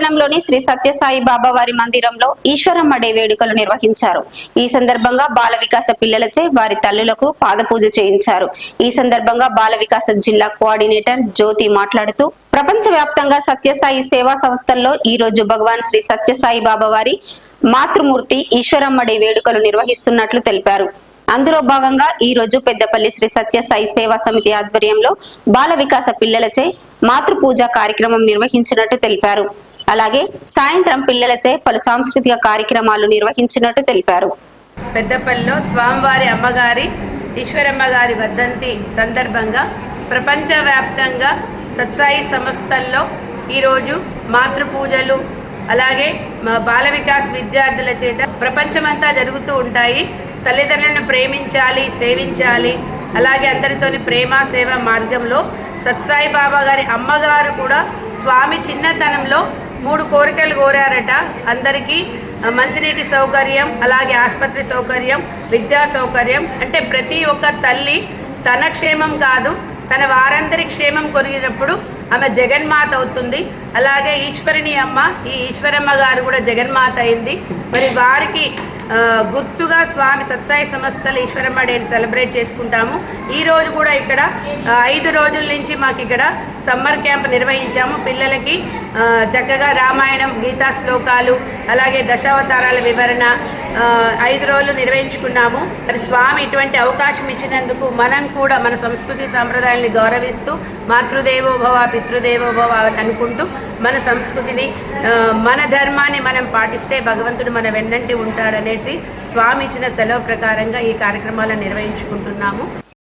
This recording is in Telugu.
పట్టణంలోని శ్రీ సత్యసాయి బాబా వారి మందిరంలో ఈశ్వరమ్మ డే వేడుకలు నిర్వహించారు. ఈ సందర్భంగా బాల వికాస పిల్లలచే వారి తల్లులకు పాదపూజ చేయించారు. ఈ సందర్భంగా బాల వికాస జిల్లా కోఆర్డినేటర్ జ్యోతి మాట్లాడుతూ ప్రపంచ వ్యాప్తంగా సత్యసాయి సేవా సంస్థల్లో ఈ రోజు భగవాన్ శ్రీ సత్యసాయి బాబా వారి మాతృమూర్తి ఈశ్వరమ్మ డే వేడుకలు నిర్వహిస్తున్నట్లు తెలిపారు. అందులో భాగంగా ఈ రోజు పెద్దపల్లి శ్రీ సత్యసాయి సేవా సమితి ఆధ్వర్యంలో బాల వికాస పిల్లలచే మాతృపూజ కార్యక్రమం నిర్వహించినట్టు తెలిపారు. అలాగే సాయంత్రం పిల్లలచే పలు సాంస్కృతిక కార్యక్రమాలు నిర్వహించినట్టు తెలిపారు. పెద్దపల్లిలో స్వామివారి అమ్మగారి ఈశ్వరమ్మ గారి వర్ధంతి సందర్భంగా ప్రపంచవ్యాప్తంగా సత్సాయి సంస్థల్లో ఈరోజు మాతృపూజలు అలాగే బాల వికాస్ విద్యార్థుల చేత ప్రపంచమంతా జరుగుతూ ఉంటాయి. తల్లిదండ్రులను ప్రేమించాలి, సేవించాలి, అలాగే అందరితోని ప్రేమ సేవ మార్గంలో సత్సాయి బాబా గారి అమ్మగారు కూడా స్వామి చిన్నతనంలో 3 కోరికలు కోరారట. అందరికీ మంచినీటి సౌకర్యం, అలాగే ఆసుపత్రి సౌకర్యం, విద్యా సౌకర్యం. అంటే ప్రతి ఒక్క తల్లి తన క్షేమం కాదు, తన వారందరి క్షేమం కొరిగినప్పుడు ఆమె జగన్మాత అవుతుంది. అలాగే ఈశ్వరిని అమ్మ, ఈ ఈశ్వరమ్మ గారు కూడా జగన్మాత అయింది. మరి వారికి గుర్తుగా స్వామి సత్సాయి సంస్థలు ఈశ్వరమ్మ డేని సెలబ్రేట్ చేసుకుంటాము. ఈరోజు కూడా ఇక్కడ 5 రోజుల నుంచి మాకు ఇక్కడ సమ్మర్ క్యాంప్ నిర్వహించాము. పిల్లలకి చక్కగా రామాయణం, గీతా శ్లోకాలు, అలాగే దశావతారాల వివరణ 5 రోజులు నిర్వహించుకున్నాము. మరి స్వామి ఇటువంటి అవకాశం ఇచ్చినందుకు మనం కూడా మన సంస్కృతి సాంప్రదాయాల్ని గౌరవిస్తూ మాతృదేవోభవ పితృదేవోభవ అనుకుంటూ మన సంస్కృతిని, మన ధర్మాన్ని మనం పాటిస్తే భగవంతుడు మన వెన్నంటి ఉంటాడనేసి స్వామి ఇచ్చిన సెలవు ప్రకారంగా ఈ కార్యక్రమాలను నిర్వహించుకుంటున్నాము.